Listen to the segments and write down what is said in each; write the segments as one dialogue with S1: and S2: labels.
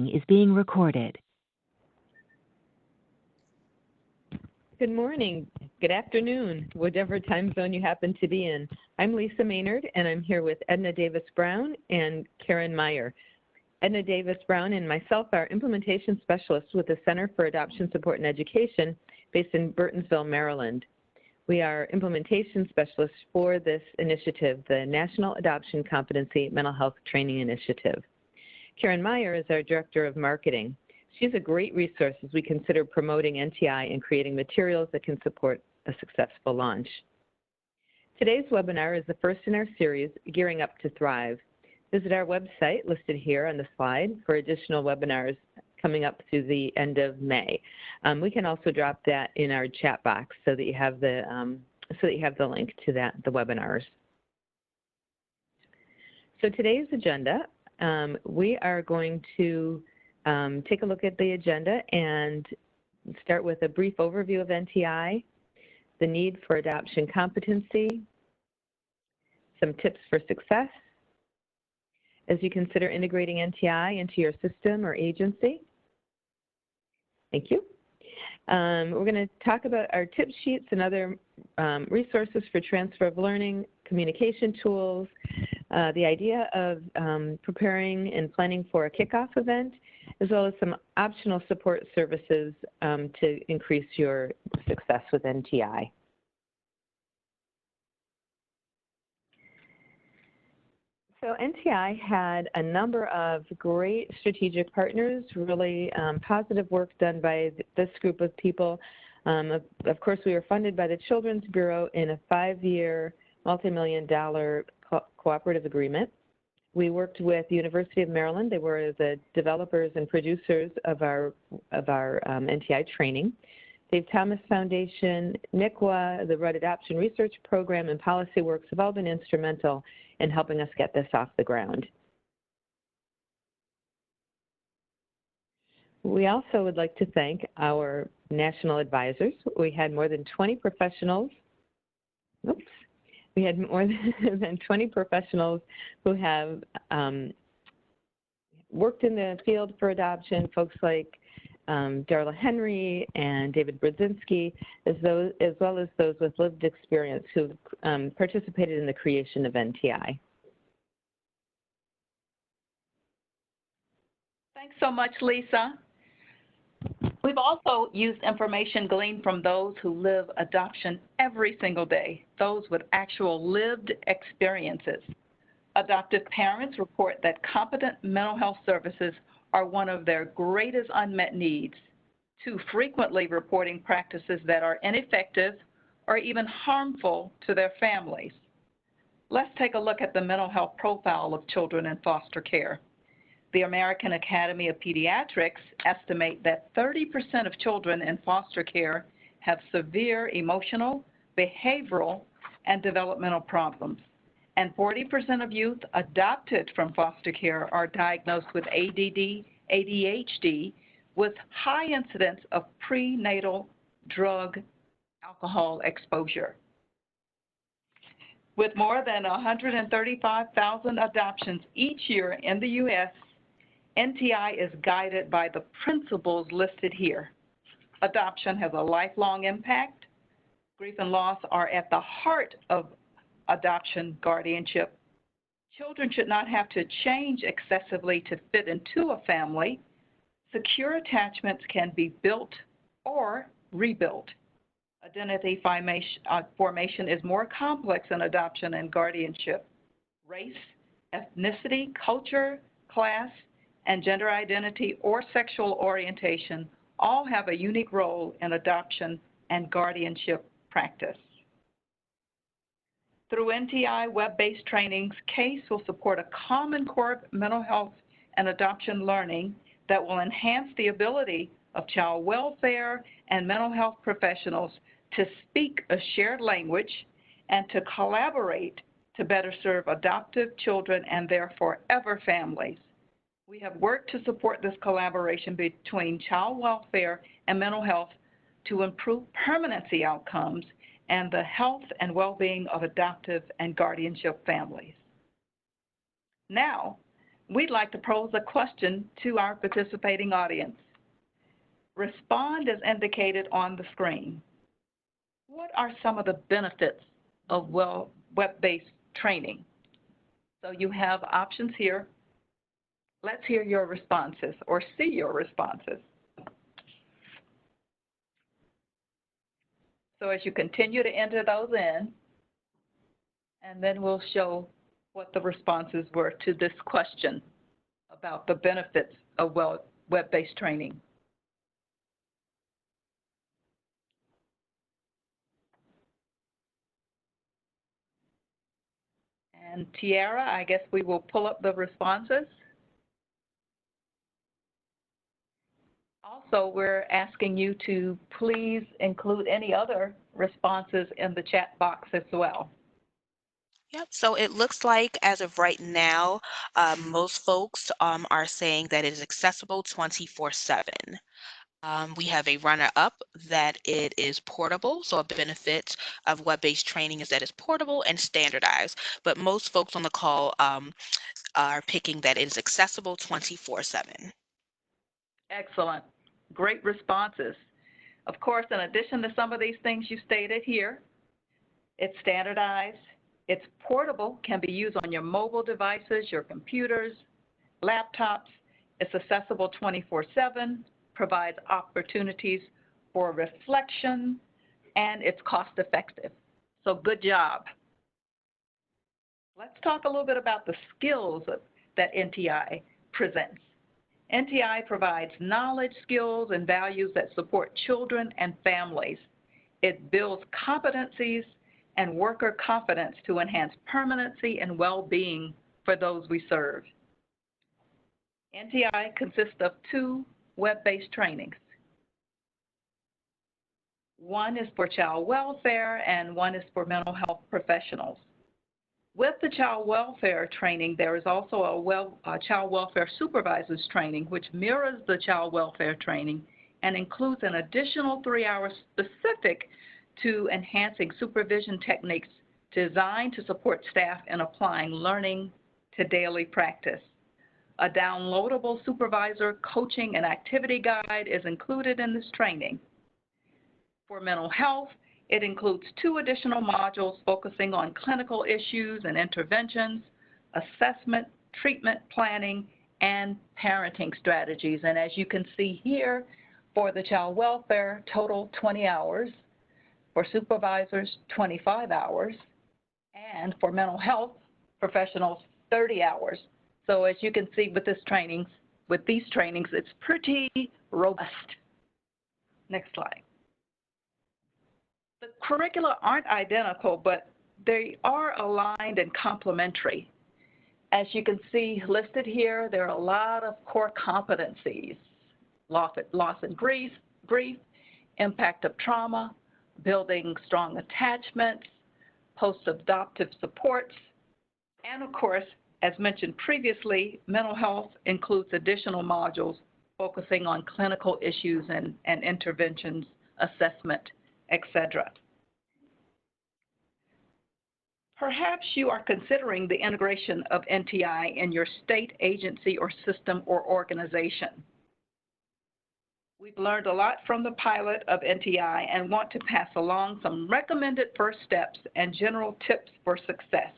S1: is being recorded.
S2: Good morning, good afternoon, whatever time zone you happen to be in. I'm Lisa Maynard, and I'm here with Edna Davis-Brown and Karen Meyer. Edna Davis-Brown and myself are implementation specialists with the Center for Adoption Support and Education based in Burtonsville, Maryland. We are implementation specialists for this initiative, the National Adoption Competency Mental Health Training Initiative. Karen Meyer is our Director of Marketing. She's a great resource as we consider promoting NTI and creating materials that can support a successful launch. Today's webinar is the first in our series, Gearing Up to Thrive. Visit our website listed here on the slide for additional webinars coming up through the end of May. We can also drop that in our chat box so that you have the link to the webinars. So today's agenda, we are going to take a look at the agenda and start with a brief overview of NTI, the need for adoption competency, some tips for success as you consider integrating NTI into your system or agency. Thank you. We're going to talk about our tip sheets and other resources for transfer of learning, communication tools, the idea of preparing and planning for a kickoff event, as well as some optional support services to increase your success with NTI. So NTI had a number of great strategic partners, really positive work done by this group of people. Of course, we were funded by the Children's Bureau in a 5-year, multi-million-dollar cooperative agreement. We worked with the University of Maryland. They were the developers and producers of our NTI training. Dave Thomas Foundation, NICWA, the Rudd Adoption Research Program, and PolicyWorks have all been instrumental in helping us get this off the ground. We also would like to thank our national advisors. We had more than 20 professionals. Oops. We had more than 20 professionals who have worked in the field for adoption, folks like Darla Henry and David Brzezinski, as well as those with lived experience who participated in the creation of NTI.
S3: Thanks so much, Lisa. We've also used information gleaned from those who live adoption every single day, those with actual lived experiences. Adoptive parents report that competent mental health services are one of their greatest unmet needs, too frequently reporting practices that are ineffective or even harmful to their families. Let's take a look at the mental health profile of children in foster care. The American Academy of Pediatrics estimate that 30% of children in foster care have severe emotional, behavioral, and developmental problems. And 40% of youth adopted from foster care are diagnosed with ADD, ADHD, with high incidence of prenatal drug alcohol exposure. With more than 135,000 adoptions each year in the U.S., NTI is guided by the principles listed here. Adoption has a lifelong impact. Grief and loss are at the heart of adoption guardianship. Children should not have to change excessively to fit into a family. Secure attachments can be built or rebuilt. Identity formation is more complex in adoption and guardianship. Race, ethnicity, culture, class, and gender identity or sexual orientation all have a unique role in adoption and guardianship practice. Through NTI web-based trainings, CASE will support a common core mental health and adoption learning that will enhance the ability of child welfare and mental health professionals to speak a shared language and to collaborate to better serve adoptive children and their forever families. We have worked to support this collaboration between child welfare and mental health to improve permanency outcomes and the health and well-being of adoptive and guardianship families. Now, we'd like to pose a question to our participating audience. Respond as indicated on the screen. What are some of the benefits of web-based training? So you have options here. Let's hear your responses or see your responses. So as you continue to enter those in, and then we'll show what the responses were to this question about the benefits of web-based training. And Tiara, I guess we will pull up the responses. Also, we're asking you to please include any other responses in the chat box as well.
S1: Yep. So it looks like as of right now, most folks are saying that it is accessible 24/7. We have a runner-up that it is portable. So a benefit of web-based training is that it's portable and standardized. But most folks on the call are picking that it is accessible 24/7.
S3: Excellent. Great responses. Of course, in addition to some of these things you stated here, it's standardized, it's portable, can be used on your mobile devices, your computers, laptops. It's accessible 24/7, provides opportunities for reflection, and it's cost effective. So good job. Let's talk a little bit about the skills that NTI presents. NTI provides knowledge, skills, and values that support children and families. It builds competencies and worker confidence to enhance permanency and well-being for those we serve. NTI consists of 2 web-based trainings. One is for child welfare and one is for mental health professionals. With the child welfare training, there is also a child welfare supervisors training, which mirrors the child welfare training and includes an additional 3 hours specific to enhancing supervision techniques designed to support staff in applying learning to daily practice. A downloadable supervisor coaching and activity guide is included in this training. For mental health, it includes 2 additional modules focusing on clinical issues and interventions, assessment, treatment planning, and parenting strategies. And as you can see here, for the child welfare, total 20 hours. For supervisors, 25 hours. And for mental health professionals, 30 hours. So as you can see with these trainings, it's pretty robust. Next slide. The curricula aren't identical, but they are aligned and complementary. As you can see listed here, there are a lot of core competencies: loss and grief, impact of trauma, building strong attachments, post-adoptive supports, and of course, as mentioned previously, mental health includes additional modules focusing on clinical issues and interventions, assessment, etc. Perhaps you are considering the integration of NTI in your state agency or system or organization. We've learned a lot from the pilot of NTI and want to pass along some recommended first steps and general tips for success.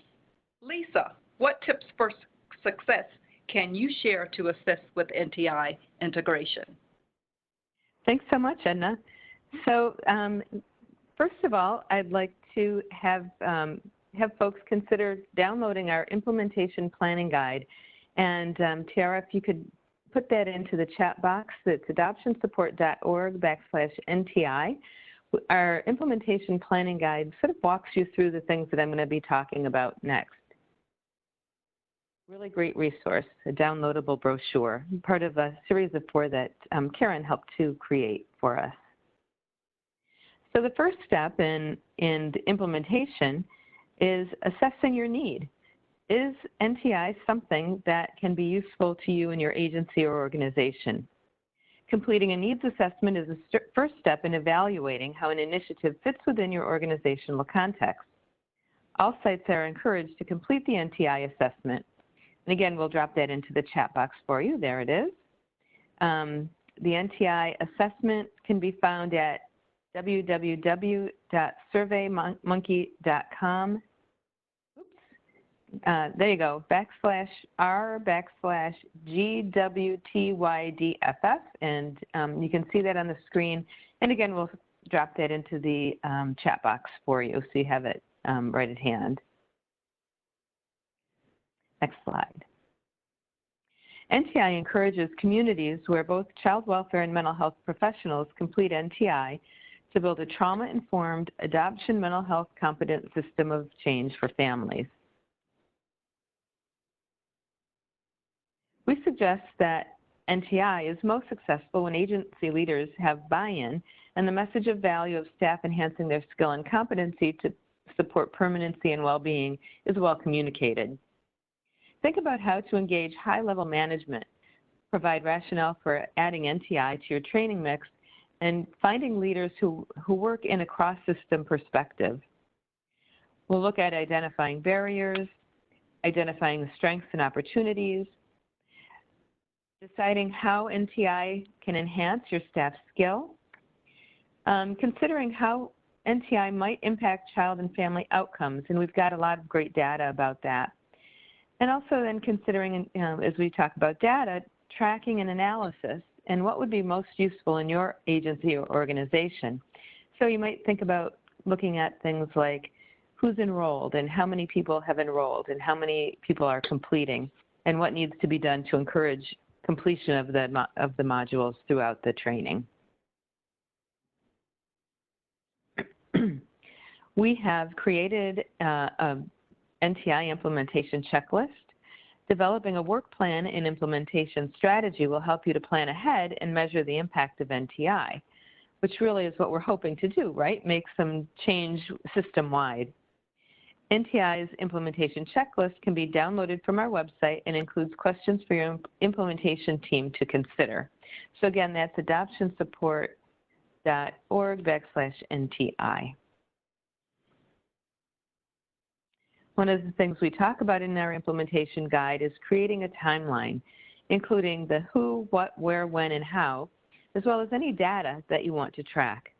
S3: Lisa, what tips for success can you share to assist with NTI integration?
S2: Thanks so much, Edna. So first of all, I'd like to have folks consider downloading our implementation planning guide. And Tiara, if you could put that into the chat box, it's adoptionsupport.org/NTI. Our implementation planning guide sort of walks you through the things that I'm going to be talking about next. Really great resource, a downloadable brochure, part of a series of 4 that Karen helped to create for us. So the first step in implementation is assessing your need. Is NTI something that can be useful to you in your agency or organization? Completing a needs assessment is the first step in evaluating how an initiative fits within your organizational context. All sites are encouraged to complete the NTI assessment. And again, we'll drop that into the chat box for you. There it is. The NTI assessment can be found at www.surveymonkey.com. There you go, /r/GWTYDFF, and you can see that on the screen. And again, we'll drop that into the chat box for you so you have it right at hand. Next slide. NTI encourages communities where both child welfare and mental health professionals complete NTI to build a trauma-informed adoption mental health competent system of change for families. We suggest that NTI is most successful when agency leaders have buy-in and the message of value of staff enhancing their skill and competency to support permanency and well-being is well communicated. Think about how to engage high-level management, provide rationale for adding NTI to your training mix, and finding leaders who work in a cross-system perspective. We'll look at identifying barriers, identifying the strengths and opportunities, deciding how NTI can enhance your staff's skill, considering how NTI might impact child and family outcomes, and we've got a lot of great data about that. And also then considering, as we talk about data, tracking and analysis, and what would be most useful in your agency or organization. So you might think about looking at things like who's enrolled and how many people have enrolled and how many people are completing and what needs to be done to encourage completion of the modules throughout the training. We have created a NTI implementation checklist. Developing a work plan and implementation strategy will help you to plan ahead and measure the impact of NTI, which really is what we're hoping to do, right? Make some change system-wide. NTI's implementation checklist can be downloaded from our website and includes questions for your implementation team to consider. So again, that's adoptionsupport.org/NTI. One of the things we talk about in our implementation guide is creating a timeline, including the who, what, where, when, and how, as well as any data that you want to track.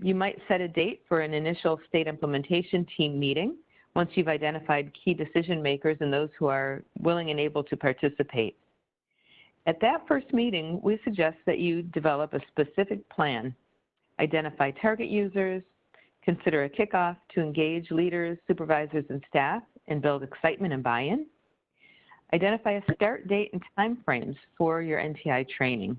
S2: You might set a date for an initial state implementation team meeting once you've identified key decision makers and those who are willing and able to participate. At that first meeting, we suggest that you develop a specific plan, identify target users, consider a kickoff to engage leaders, supervisors, and staff and build excitement and buy-in. Identify a start date and timeframes for your NTI training.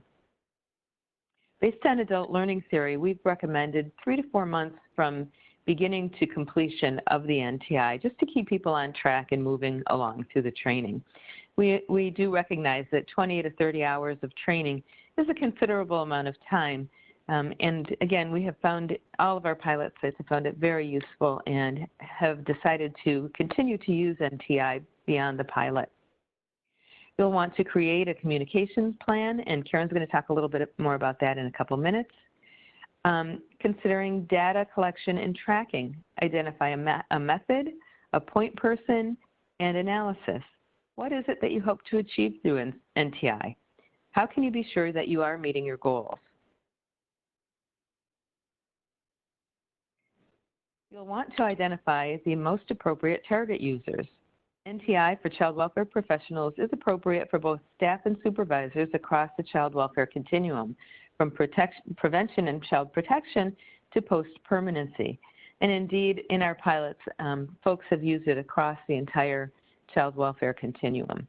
S2: Based on adult learning theory, we've recommended 3 to 4 months from beginning to completion of the NTI, just to keep people on track and moving along through the training. We do recognize that 20 to 30 hours of training is a considerable amount of time. And again, we have found, all of our pilot sites have found it very useful and have decided to continue to use NTI beyond the pilot. You'll want to create a communications plan, and Karen's going to talk a little bit more about that in a couple minutes. Considering data collection and tracking, identify a method, a point person, and analysis. What is it that you hope to achieve through NTI? How can you be sure that you are meeting your goals? You'll want to identify the most appropriate target users. NTI for child welfare professionals is appropriate for both staff and supervisors across the child welfare continuum, from prevention and child protection to post-permanency. And indeed, in our pilots, folks have used it across the entire child welfare continuum.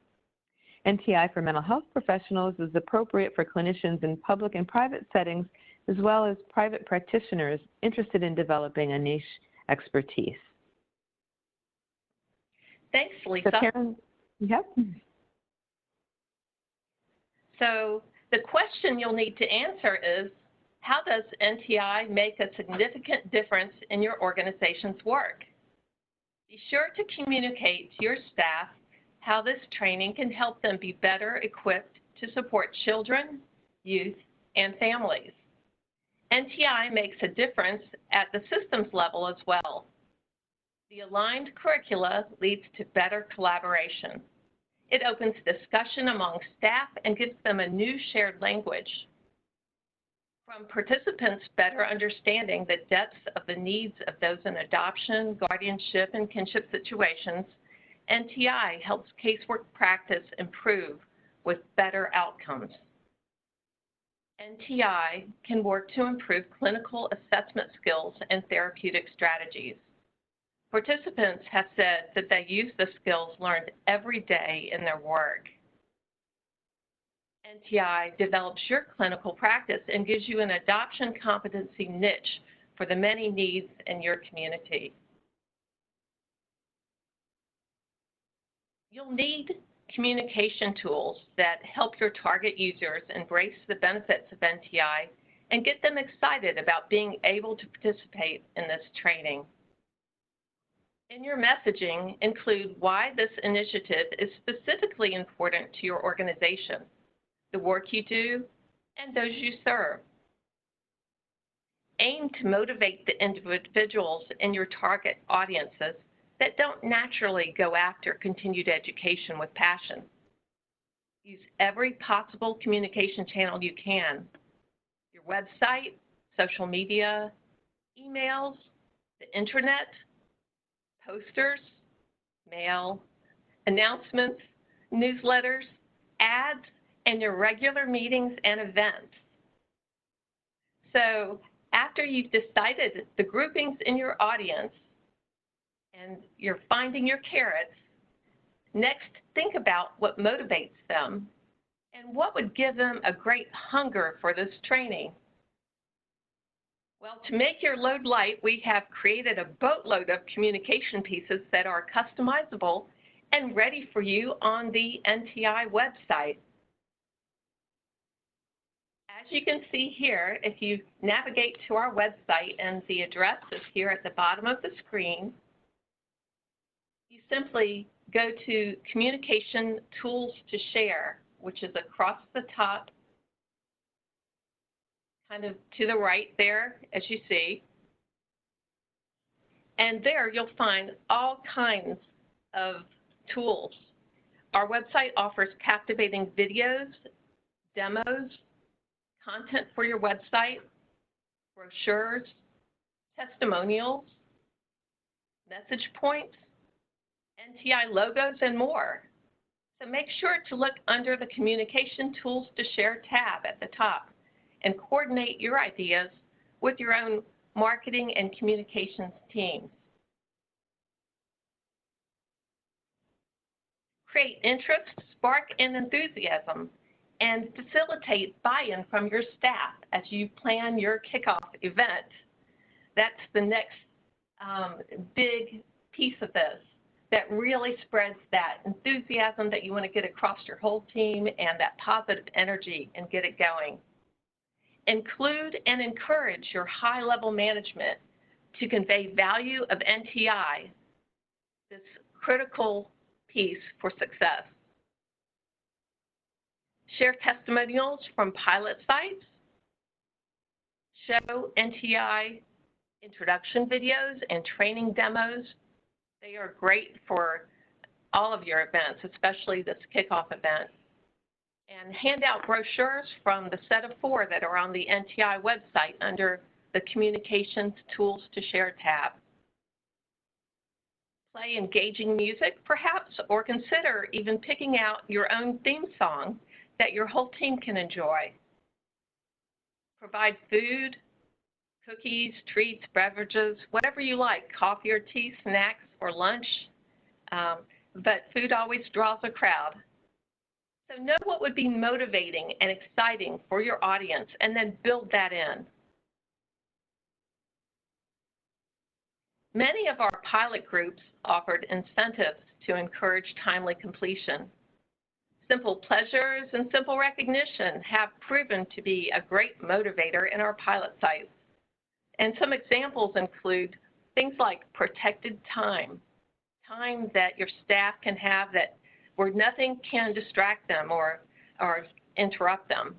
S2: NTI for mental health professionals is appropriate for clinicians in public and private settings, as well as private practitioners interested in developing a niche expertise.
S3: Thanks, Lisa.
S2: So Karen, yep.
S3: So the question you'll need to answer is, how does NTI make a significant difference in your organization's work? Be sure to communicate to your staff how this training can help them be better equipped to support children, youth, and families. NTI makes a difference at the systems level as well.
S4: The aligned curricula leads to better collaboration. It opens discussion among staff and gives them a new shared language. From participants better understanding the depths of the needs of those in adoption, guardianship, and kinship situations, NTI helps casework practice improve with better outcomes. NTI can work to improve clinical assessment skills and therapeutic strategies. Participants have said that they use the skills learned every day in their work. NTI develops your clinical practice and gives you an adoption competency niche for the many needs in your community. You'll need communication tools that help your target users embrace the benefits of NTI and get them excited about being able to participate in this training. In your messaging, include why this initiative is specifically important to your organization, the work you do, and those you serve. Aim to motivate the individuals in your target audiences that don't naturally go after continued education with passion. Use every possible communication channel you can. Your website, social media, emails, the internet, posters, mail, announcements, newsletters, ads, and your regular meetings and events. So after you've decided the groupings in your audience and you're finding your carrots, next think about what motivates them and what would give them a great hunger for this training. Well, to make your load light, we have created a boatload of communication pieces that are customizable and ready for you on the NTI website. As you can see here, if you navigate to our website, and the address is here at the bottom of the screen, you simply go to Communication Tools to Share, which is across the top, kind of to the right there, as you see. And there you'll find all kinds of tools. Our website offers captivating videos, demos, content for your website, brochures, testimonials, message points, NTI logos, and more. So make sure to look under the Communication Tools to Share tab at the top and coordinate your ideas with your own marketing and communications teams. Create interest, spark, and enthusiasm, and facilitate buy-in from your staff as you plan your kickoff event. That's the next big piece of this that really spreads that enthusiasm that you want to get across your whole team and that positive energy and get it going. Include and encourage your high-level management to convey value of NTI, this critical piece for success. Share testimonials from pilot sites. Show NTI introduction videos and training demos. They are great for all of your events, especially this kickoff event. And hand out brochures from the set of 4 that are on the NTI website under the Communications Tools to Share tab. Play engaging music, perhaps, or consider even picking out your own theme song that your whole team can enjoy. Provide food, cookies, treats, beverages, whatever you like, coffee or tea, snacks, or lunch, but food always draws a crowd. So know what would be motivating and exciting for your audience, and then build that in. Many of our pilot groups offered incentives to encourage timely completion. Simple pleasures and simple recognition have proven to be a great motivator in our pilot sites. And some examples include things like protected time, time that your staff can have that where nothing can distract them or interrupt them.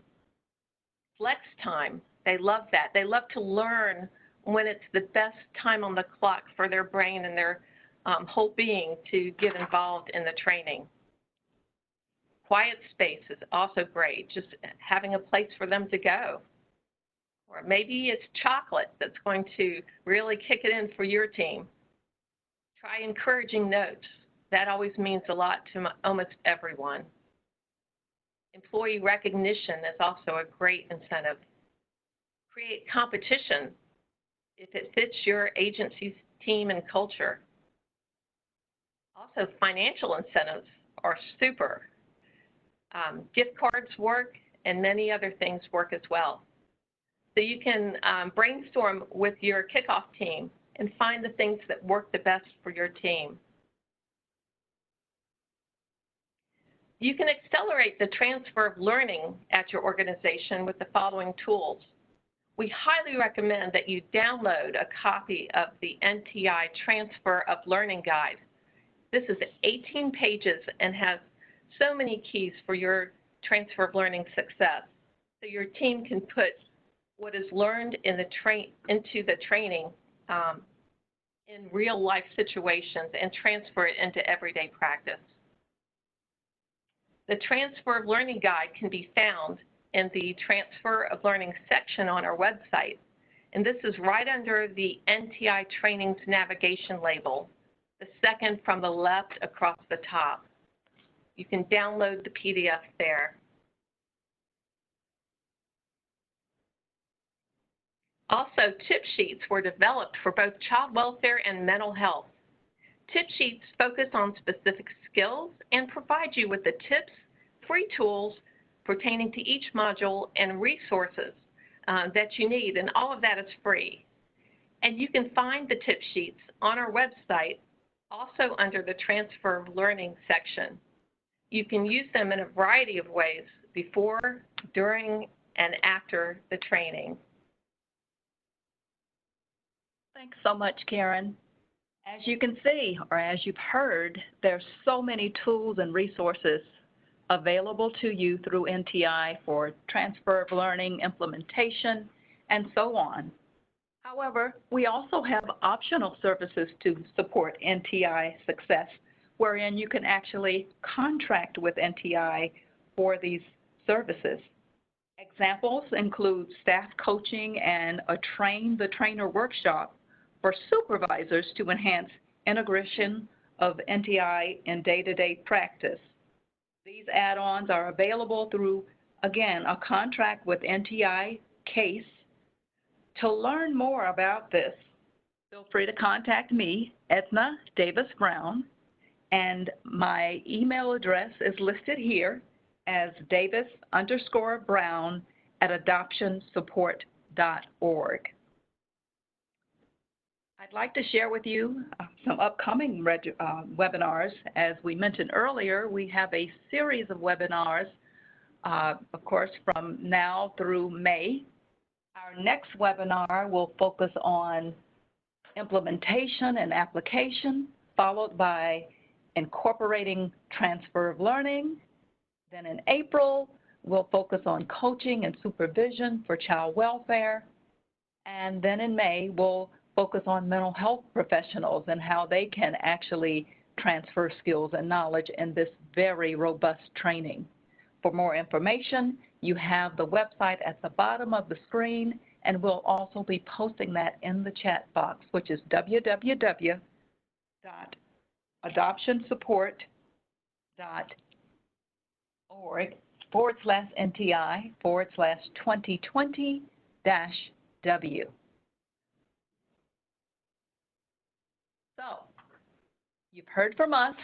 S4: Flex time, they love that. They love to learn when it's the best time on the clock for their brain and their whole being to get involved in the training. Quiet space is also great, just having a place for them to go. Or maybe it's chocolate that's going to really kick it in for your team. Try encouraging notes. That always means a lot to almost everyone. Employee recognition is also a great incentive. Create competition if it fits your agency's team and culture. Also, financial incentives are super. Gift cards work, and many other things work as well. So you can brainstorm with your kickoff team and find the things that work the best for your team. You can accelerate the transfer of learning at your organization with the following tools. We highly recommend that you download a copy of the NTI Transfer of Learning Guide. This is 18 pages and has so many keys for your transfer of learning success. So your team can put what is learned in into the training in real life situations and transfer it into everyday practice. The Transfer of Learning Guide can be found in the Transfer of Learning section on our website. And this is right under the NTI Trainings navigation label, the second from the left across the top. You can download the PDF there. Also, tip sheets were developed for both child welfare and mental health. Tip sheets focus on specific skills and provide you with the tips, free tools pertaining to each module, and resources that you need, and all of that is free. And you can find the tip sheets on our website, also under the Transfer of Learning section. You can use them in a variety of ways before, during, and after the training.
S3: Thanks so much, Karen. As you can see, or as you've heard, there's so many tools and resources available to you through NTI for transfer of learning, implementation, and so on. However, we also have optional services to support NTI success, wherein you can actually contract with NTI for these services. Examples include staff coaching and a Train the Trainer workshop for supervisors to enhance integration of NTI in day-to-day practice. These add-ons are available through, again, a contract with NTI case. To learn more about this, feel free to contact me, Edna Davis Brown, and my email address is listed here as davis_brown@adoptionsupport.org. I'd like to share with you some upcoming webinars. As we mentioned earlier, we have a series of webinars, of course, from now through May. Our next webinar will focus on implementation and application, followed by incorporating transfer of learning. Then in April, we'll focus on coaching and supervision for child welfare. And then in May, we'll focus on mental health professionals and how they can actually transfer skills and knowledge in this very robust training. For more information, you have the website at the bottom of the screen, and we'll also be posting that in the chat box, which is www.adoptionsupport.org/NTI/2020-W. So, you've heard from us.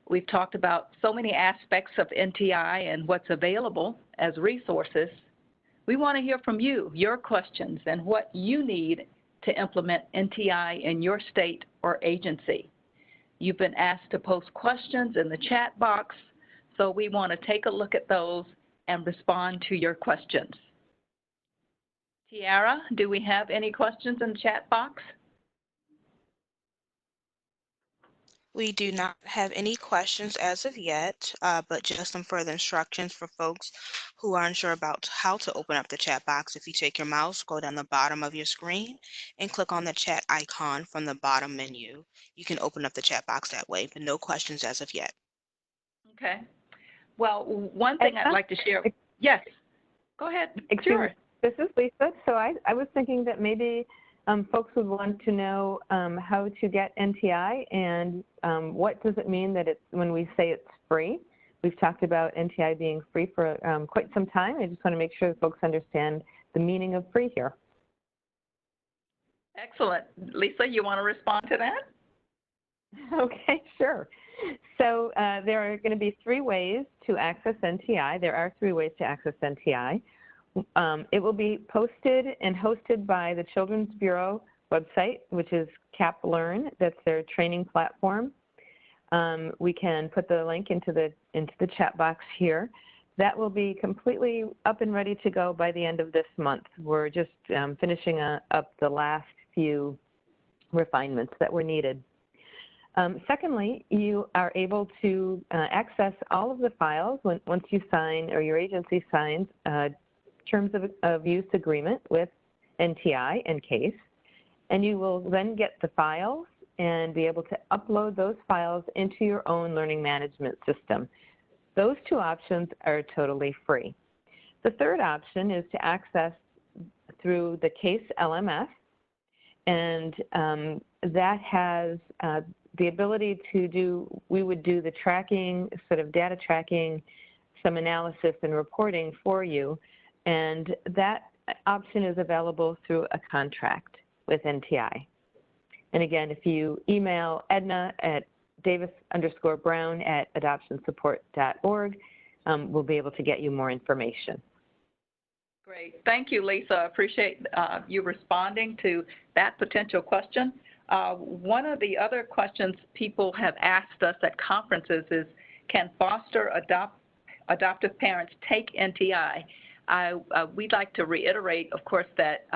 S3: We've talked about so many aspects of NTI and what's available as resources. We want to hear from you, your questions, and what you need to implement NTI in your state or agency. You've been asked to post questions in the chat box, so we want to take a look at those and respond to your questions. Tiara, do we have any questions in the chat box?
S1: We do not have any questions as of yet, but just some further instructions for folks who are unsure about how to open up the chat box. If you take your mouse, scroll down the bottom of your screen and click on the chat icon from the bottom menu. You can open up the chat box that way, but no questions as of yet.
S3: Okay. Well, one thing I'd
S2: Edna?
S3: like to share. Yes, go ahead.
S2: Excuse
S3: Sure.
S2: me. This is Lisa. So I was thinking that maybe folks would want to know how to get NTI and what does it mean that it's when we say it's free. We've talked about NTI being free for quite some time. I just want to make sure that folks understand the meaning of free here.
S3: Excellent. Lisa, you want to respond to that?
S2: Okay, sure. So there are going to be three ways to access NTI. There are three ways to access NTI. It will be posted and hosted by the Children's Bureau website, which is CapLearn. That's their training platform. We can put the link into the chat box here. That will be completely up and ready to go by the end of this month. We're just finishing up the last few refinements that were needed. Secondly, you are able to access all of the files once you sign or your agency signs terms of use agreement with NTI and CASE, and you will then get the files and be able to upload those files into your own learning management system. Those two options are totally free. The third option is to access through the CASE LMS, and that has the ability to we would do the tracking, sort of data tracking, some analysis and reporting for you, and that option is available through a contract with NTI. And again, if you email Edna at davis_brown@adoptionsupport.org, we'll be able to get you more information.
S3: Great. Thank you, Lisa. I appreciate you responding to that potential question. One of the other questions people have asked us at conferences is, can foster adoptive parents take NTI? We'd like to reiterate, of course, that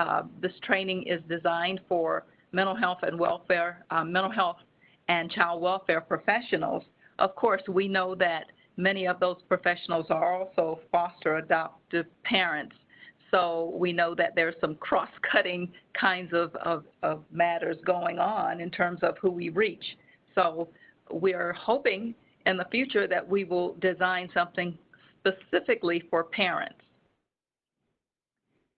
S3: this training is designed for mental health and welfare, mental health and child welfare professionals. Of course, we know that many of those professionals are also foster adoptive parents. So we know that there's some cross-cutting kinds of matters going on in terms of who we reach. So we're hoping in the future that we will design something specifically for parents.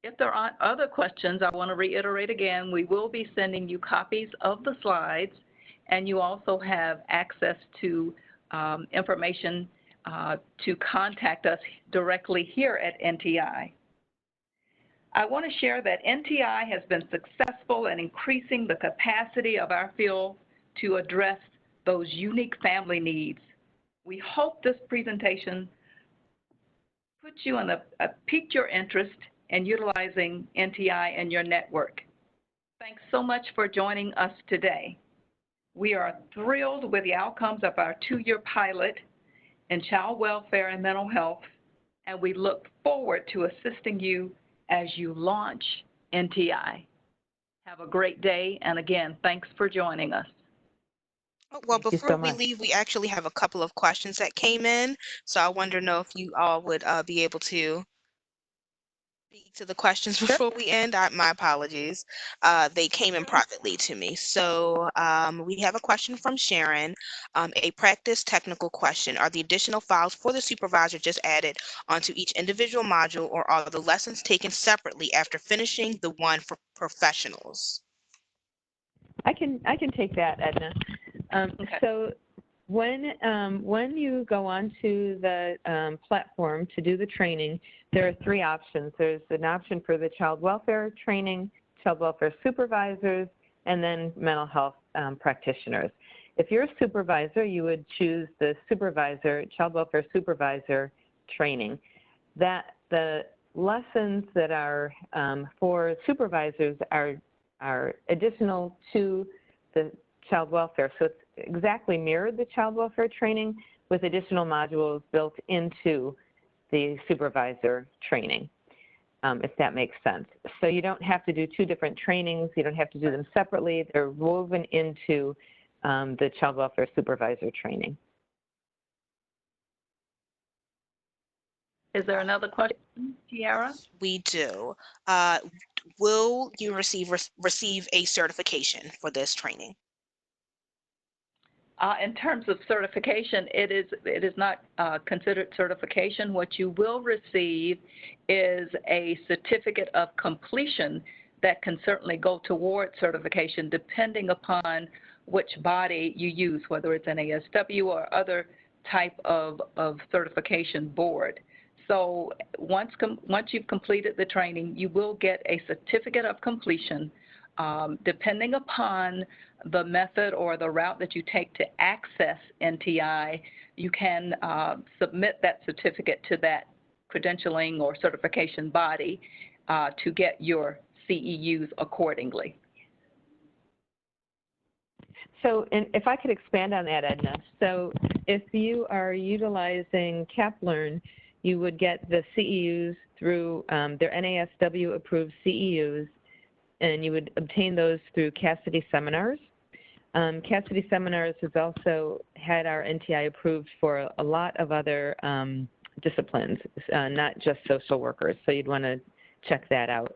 S3: If there aren't other questions, I want to reiterate again, we will be sending you copies of the slides, and you also have access to information to contact us directly here at NTI. I want to share that NTI has been successful in increasing the capacity of our field to address those unique family needs. We hope this presentation puts you in piqued your interest in utilizing NTI in your network. Thanks so much for joining us today. We are thrilled with the outcomes of our 2-year pilot in child welfare and mental health, and we look forward to assisting you as you launch NTI. Have a great day, and again, thanks for joining us.
S1: Well,
S2: Thank you
S1: before
S2: so
S1: we
S2: much.
S1: leave, we actually have a couple of questions that came in, so I wonder if you all would be able to speak to the questions
S2: Sure.
S1: before we end. My apologies. They came in privately to me. So we have a question from Sharon, a practice technical question. Are the additional files for the supervisor just added onto each individual module, or are the lessons taken separately after finishing the one for professionals?
S2: I can take that, Edna.
S3: Okay.
S2: So when you go onto the platform to do the training, there are 3 options. There's an option for the child welfare training, child welfare supervisors, and then mental health practitioners. If you're a supervisor, you would choose the child welfare supervisor training. The lessons that are for supervisors are additional to the child welfare. So it's exactly mirrored the child welfare training with additional modules built into the supervisor training, if that makes sense. So you don't have to do 2 different trainings. You don't have to do them separately. They're woven into the child welfare supervisor training.
S3: Is there another question, Tiara?
S1: We do. Uh, will you receive a certification for this training?
S3: In terms of certification, it is not considered certification. What you will receive is a certificate of completion that can certainly go toward certification depending upon which body you use, whether it's NASW or other type of certification board. So once you've completed the training, you will get a certificate of completion. Depending upon the method or the route that you take to access NTI, you can submit that certificate to that credentialing or certification body to get your CEUs accordingly.
S2: So, and if I could expand on that, Edna. So if you are utilizing CapLearn, you would get the CEUs through their NASW approved CEUs, and you would obtain those through Cassidy Seminars. Cassidy Seminars has also had our NTI approved for a lot of other disciplines, not just social workers, so you'd want to check that out.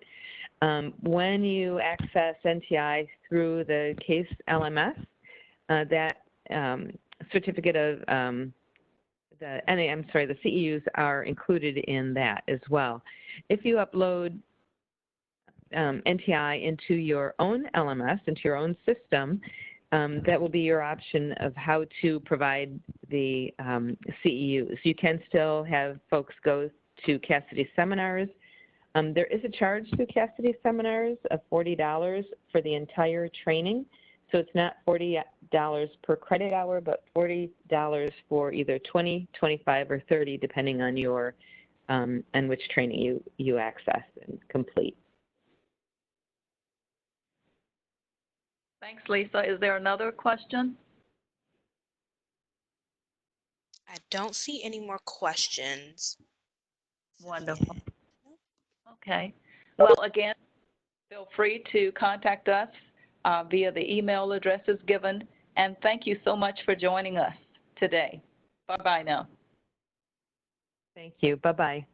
S2: When you access NTI through the CASE LMS, that certificate of the CEUs are included in that as well. If you upload NTI into your own LMS, into your own system, that will be your option of how to provide the CEUs. You can still have folks go to Cassidy Seminars. There is a charge to Cassidy Seminars of $40 for the entire training. So it's not $40 per credit hour, but $40 for either 20, 25, or 30, depending on your and which training you access and complete.
S3: Thanks, Lisa. Is there another question?
S1: I don't see any more questions.
S3: Wonderful. Okay. Well, again, feel free to contact us via the email addresses given. And thank you so much for joining us today. Bye-bye now.
S2: Thank you. Bye-bye.